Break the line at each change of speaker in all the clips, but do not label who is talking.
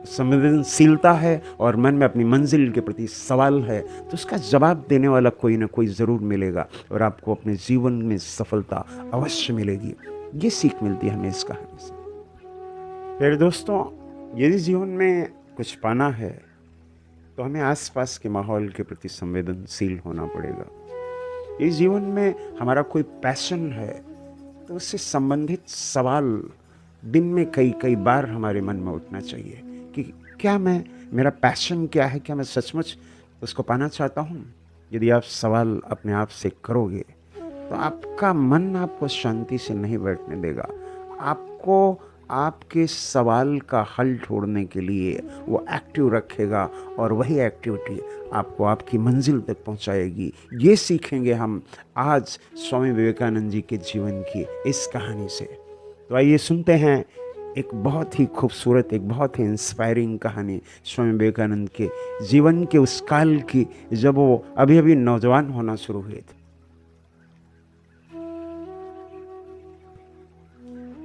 संवेदनशीलता है और मन में अपनी मंजिल के प्रति सवाल है, तो उसका जवाब देने वाला कोई ना कोई ज़रूर मिलेगा और आपको अपने जीवन में सफलता अवश्य मिलेगी। ये सीख मिलती है हमें इस कहानी से। फिर दोस्तों, यदि जीवन में कुछ पाना है तो हमें आसपास के माहौल के प्रति संवेदनशील होना पड़ेगा। इस जीवन में हमारा कोई पैशन है तो उससे संबंधित सवाल दिन में कई कई बार हमारे मन में उठना चाहिए कि क्या मैं, मेरा पैशन क्या है, क्या मैं सचमुच उसको पाना चाहता हूँ। यदि आप सवाल अपने आप से करोगे तो आपका मन आपको शांति से नहीं बैठने देगा। आपको आपके सवाल का हल ढूंढने के लिए वो एक्टिव रखेगा और वही एक्टिविटी आपको आपकी मंजिल तक पहुंचाएगी। ये सीखेंगे हम आज स्वामी विवेकानंद जी के जीवन की इस कहानी से। तो आइए सुनते हैं एक बहुत ही खूबसूरत, एक बहुत ही इंस्पायरिंग कहानी स्वामी विवेकानंद के जीवन के उस काल की, जब वो अभी अभी नौजवान होना शुरू हुए थे।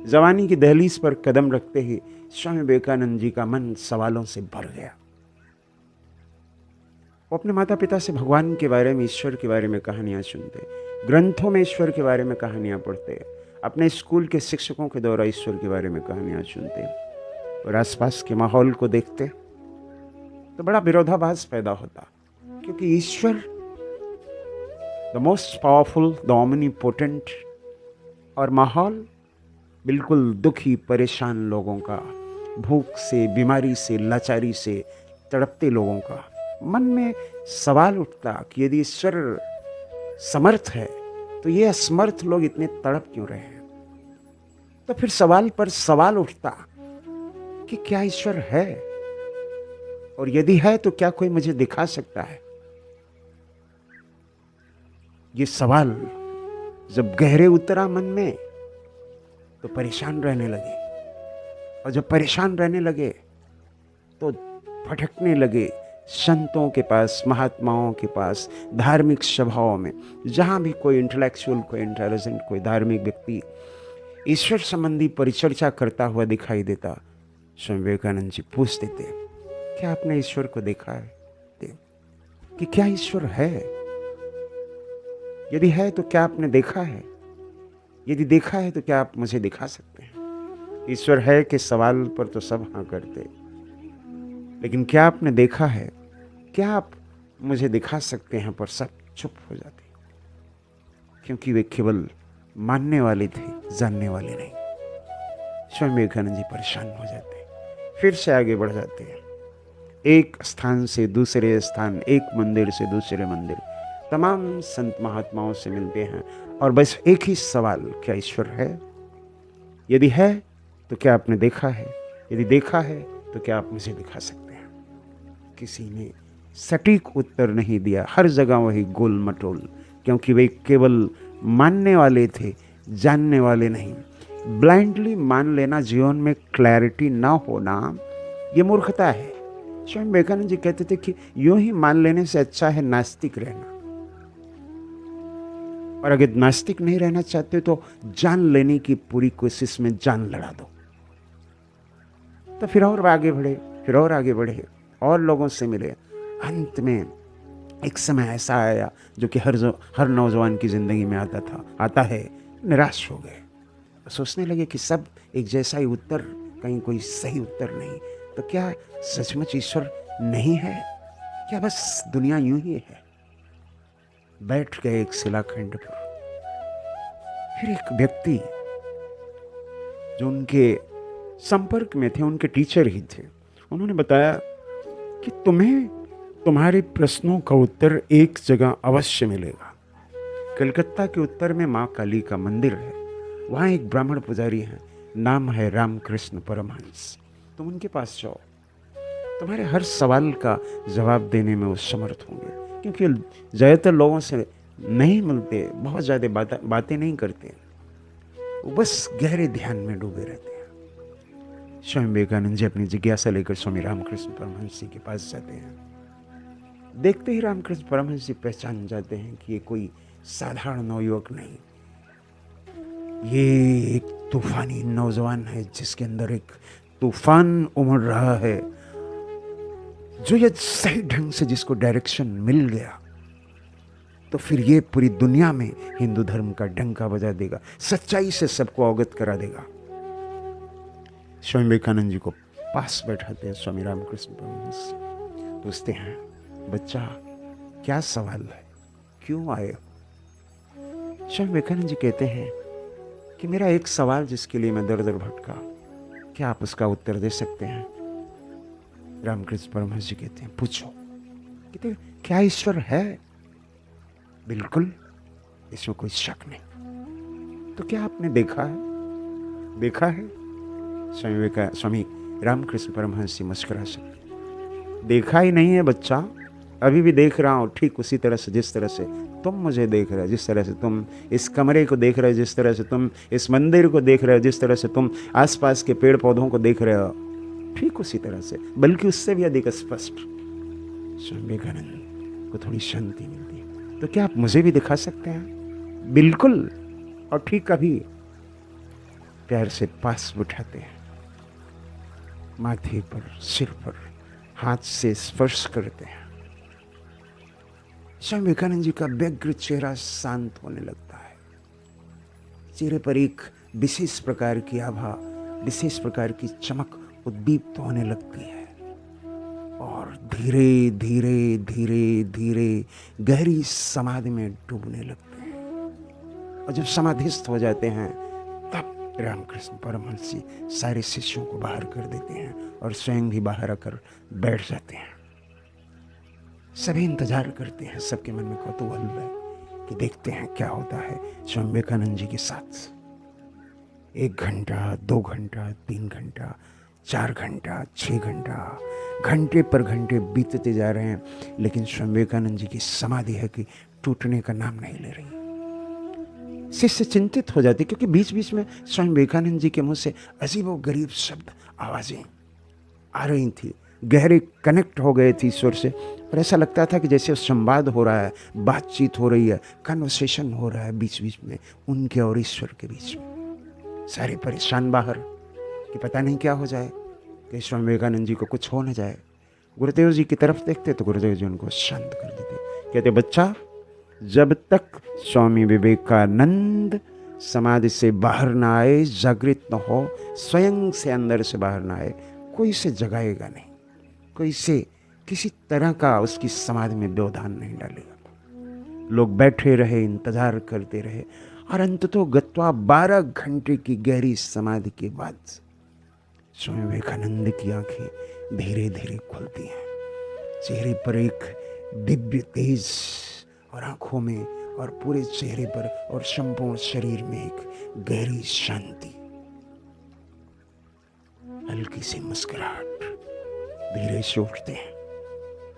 जवानी की दहलीज पर कदम रखते ही स्वामी विवेकानंद जी का मन सवालों से भर गया। वो अपने माता पिता से भगवान के बारे में, ईश्वर के बारे में कहानियां सुनते, ग्रंथों में ईश्वर के बारे में कहानियां पढ़ते, अपने स्कूल के शिक्षकों के द्वारा ईश्वर के बारे में कहानियां सुनते और आसपास के माहौल को देखते तो बड़ा विरोधाभास पैदा होता, क्योंकि ईश्वर the most powerful, the omnipotent, और माहौल बिल्कुल दुखी परेशान लोगों का, भूख से, बीमारी से, लाचारी से तड़पते लोगों का। मन में सवाल उठता कि यदि ईश्वर समर्थ है तो ये असमर्थ लोग इतने तड़प क्यों रहे हैं। तो फिर सवाल पर सवाल उठता कि क्या ईश्वर है, और यदि है तो क्या कोई मुझे दिखा सकता है। ये सवाल जब गहरे उतरा मन में तो परेशान रहने लगे, और जब परेशान रहने लगे तो भटकने लगे संतों के पास, महात्माओं के पास, धार्मिक सभाओं में। जहां भी कोई इंटेलेक्चुअल, कोई इंटेलिजेंट, कोई धार्मिक व्यक्ति ईश्वर संबंधी परिचर्चा करता हुआ दिखाई देता, स्वामी विवेकानंद जी पूछ देते, क्या आपने ईश्वर को देखा है? कि क्या ईश्वर है? यदि है तो क्या आपने देखा है? यदि देखा है तो क्या आप मुझे दिखा सकते हैं? ईश्वर है के सवाल पर तो सब हाँ करते, लेकिन क्या आपने देखा है, क्या आप मुझे दिखा सकते हैं? पर सब चुप हो जाते, क्योंकि वे केवल मानने वाले थे, जानने वाले नहीं। स्वामी विवेकानंद जी परेशान हो जाते, फिर से आगे बढ़ जाते हैं, एक स्थान से दूसरे स्थान, एक मंदिर से दूसरे मंदिर, तमाम संत महात्माओं से मिलते हैं और बस एक ही सवाल, क्या ईश्वर है? यदि है तो क्या आपने देखा है? यदि देखा है तो क्या आप मुझे दिखा सकते हैं? किसी ने सटीक उत्तर नहीं दिया, हर जगह वही गोल मटोल, क्योंकि वे केवल मानने वाले थे, जानने वाले नहीं। ब्लाइंडली मान लेना, जीवन में क्लैरिटी ना होना, ये मूर्खता है। स्वामी विवेकानंद जी कहते थे कि यूं ही मान लेने से अच्छा है नास्तिक रहना, और अगर नास्तिक नहीं रहना चाहते तो जान लेने की पूरी कोशिश में जान लड़ा दो। तो फिर और आगे बढ़े, फिर और आगे बढ़े, और लोगों से मिले। अंत में एक समय ऐसा आया जो कि हर नौजवान की जिंदगी में आता है, निराश हो गए, सोचने लगे कि सब एक जैसा ही उत्तर, कहीं कोई सही उत्तर नहीं। तो क्या सचमुच ईश्वर नहीं है? क्या बस दुनिया यूं ही है? बैठ गए एक शिलाखंड पर। फिर एक व्यक्ति जो उनके संपर्क में थे, उनके टीचर ही थे, उन्होंने बताया कि तुम्हें तुम्हारे प्रश्नों का उत्तर एक जगह अवश्य मिलेगा। कलकत्ता के उत्तर में माँ काली का मंदिर है, वहाँ एक ब्राह्मण पुजारी हैं, नाम है रामकृष्ण परमहंस। तुम उनके पास जाओ, तुम्हारे हर सवाल का जवाब देने में वो समर्थ होंगे, क्योंकि ज़्यादातर लोगों से नहीं मिलते, बहुत ज़्यादा बातें नहीं करते, वो बस गहरे ध्यान में डूबे रहते हैं। स्वामी विवेकानंद जी अपनी जिज्ञासा लेकर स्वामी रामकृष्ण परमहंस जी के पास जाते हैं। देखते ही रामकृष्ण परमहंस जी पहचान जाते हैं कि ये कोई साधारण नवयुवक नहीं, ये एक तूफानी नौजवान है जिसके अंदर एक तूफान उमड़ रहा है, जो ये सही ढंग से जिसको डायरेक्शन मिल गया, तो फिर ये पूरी दुनिया में हिंदू धर्म का डंका बजा देगा, सच्चाई से सबको अवगत करा देगा। स्वामी विवेकानंद जी को पास बैठाते हैं स्वामी रामकृष्ण परमहंस, पूछते हैं, बच्चा क्या सवाल है, क्यों आए हो? स्वामी विवेकानंद जी कहते हैं कि मेरा एक सवाल जिसके लिए मैं दर दर भटका, क्या आप उसका उत्तर दे सकते हैं? रामकृष्ण परमहंस जी कहते हैं, पूछो। कहते हैं, क्या ईश्वर है? बिल्कुल, इसमें कोई शक नहीं। तो क्या आपने देखा है? देखा है? स्वामी रामकृष्ण परमहंस जी मुस्कुरा सकते, देखा ही नहीं है बच्चा, अभी भी देख रहा हूँ, ठीक उसी तरह से जिस तरह से तुम मुझे देख रहे हो, जिस तरह से तुम इस कमरे को देख रहे हो, जिस तरह से तुम इस मंदिर को देख रहे हो, जिस तरह से तुम आसपास के पेड़ पौधों को देख रहे हो, ठीक उसी तरह से, बल्कि उससे भी अधिक स्पष्ट। स्वामी विवेकानंद को थोड़ी शांति मिलती है। तो क्या आप मुझे भी दिखा सकते हैं? बिल्कुल, और ठीक अभी। प्यार से पास उठाते हैं, माथे पर, सिर पर हाथ से स्पर्श करते हैं। स्वामी विवेकानंद जी का व्यग्र चेहरा शांत होने लगता है, चेहरे पर एक विशेष प्रकार की आभा, विशेष प्रकार की चमक उद्दीप्त होने लगती है, और धीरे धीरे धीरे धीरे गहरी समाधि में डूबने लगते हैं। और जब समाधिस्थ हो जाते हैं, तब रामकृष्ण परमहंस जी सारे शिष्यों को बाहर कर देते हैं और स्वयं भी बाहर आकर बैठ जाते हैं। सभी इंतजार करते हैं, सबके मन में कौतूहल है कि देखते हैं क्या होता है स्वामी विवेकानंद जी के साथ। 1 घंटा, 2 घंटा, 3 घंटा, 4 घंटा, 6 घंटा, घंटे पर घंटे बीतते जा रहे हैं, लेकिन स्वामी विवेकानंद जी की समाधि है कि टूटने का नाम नहीं ले रही। शिष्य चिंतित हो जाते, क्योंकि बीच बीच में स्वामी विवेकानंद जी के मुंह से अजीबोगरीब शब्द, आवाजें आ रही थी, गहरे कनेक्ट हो गए थे ईश्वर से, और ऐसा लगता था कि जैसे संवाद हो रहा है, बातचीत हो रही है, कन्वर्सेशन हो रहा है बीच बीच में उनके और ईश्वर के बीच में। सारे परेशान बाहर कि पता नहीं क्या हो जाए, कि स्वामी विवेकानंद जी को कुछ हो न जाए। गुरुदेव जी की तरफ देखते तो गुरुदेव जी उनको शांत कर देते, कहते, बच्चा, जब तक स्वामी विवेकानंद समाधि से बाहर ना आए, जागृत न हो, स्वयं से अंदर से बाहर ना आए, कोई से जगाएगा नहीं, कोई से किसी तरह का उसकी समाधि में व्यवधान नहीं डालेगा। लोग बैठे रहे, इंतजार करते रहे, और अंततः गत्वा 12 घंटे की गहरी समाधि के बाद स्वामी विवेकानंद की आंखें धीरे धीरे खुलती हैं। चेहरे पर एक दिव्य तेज, और आंखों में और पूरे चेहरे पर और संपूर्ण शरीर में एक गहरी शांति, हल्की सी मुस्कुराहट। धीरे से उठते हैं,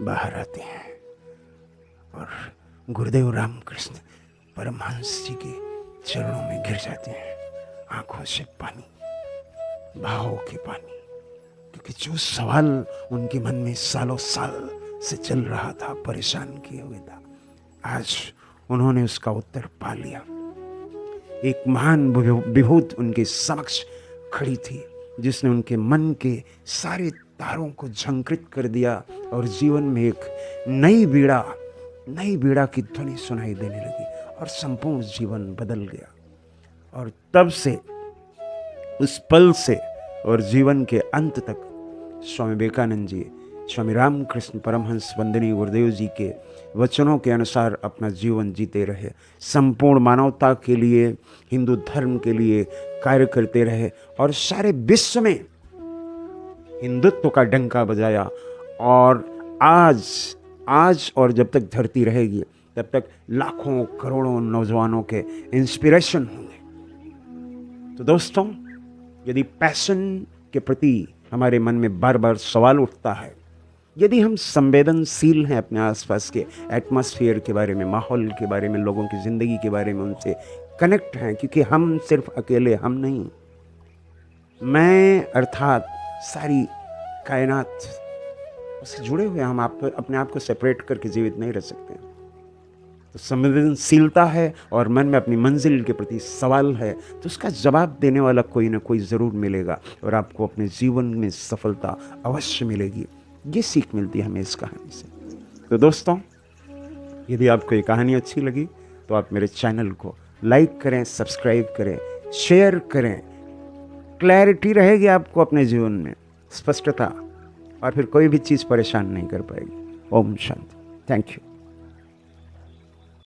बाहर आते हैं, और गुरुदेव रामकृष्ण परमहंस जी के चरणों में गिर जाते हैं, आंखों से पानी, भावों के पानी, क्योंकि जो सवाल उनके मन में सालों साल से चल रहा था, परेशान किए हुए था, आज उन्होंने उसका उत्तर पा लिया। एक महान विभूत उनके समक्ष खड़ी थी, जिसने उनके मन के सारे तारों को झंकृत कर दिया, और जीवन में एक नई बीड़ा की ध्वनि सुनाई देने लगी, और संपूर्ण जीवन बदल गया। और तब से, उस पल से और जीवन के अंत तक स्वामी विवेकानंद जी स्वामी रामकृष्ण परमहंस वंदनीय गुरुदेव जी के वचनों के अनुसार अपना जीवन जीते रहे, संपूर्ण मानवता के लिए, हिंदू धर्म के लिए कार्य करते रहे, और सारे विश्व में हिंदुत्व का डंका बजाया। और आज और जब तक धरती रहेगी, तब तक लाखों करोड़ों नौजवानों के इंस्पिरेशन होंगे। तो दोस्तों, यदि पैशन के प्रति हमारे मन में बार बार सवाल उठता है, यदि हम संवेदनशील हैं अपने आसपास के एटमॉस्फेयर के बारे में, माहौल के बारे में, लोगों की ज़िंदगी के बारे में उनसे कनेक्ट हैं, क्योंकि हम सिर्फ अकेले हम नहीं, मैं अर्थात सारी कायनात उससे जुड़े हुए, हम अपने आप को सेपरेट करके जीवित नहीं रह सकते। तो संवेदनशीलता है और मन में अपनी मंजिल के प्रति सवाल है, तो उसका जवाब देने वाला कोई ना कोई ज़रूर मिलेगा, और आपको अपने जीवन में सफलता अवश्य मिलेगी। ये सीख मिलती है हमें इस कहानी से। तो दोस्तों, यदि आपको ये कहानी अच्छी लगी तो आप मेरे चैनल को लाइक करें, सब्सक्राइब करें, शेयर करें। क्लैरिटी रहेगी आपको अपने जीवन में, स्पष्टता, और फिर कोई भी चीज़ परेशान नहीं कर पाएगी। ओम शांति। Thank you.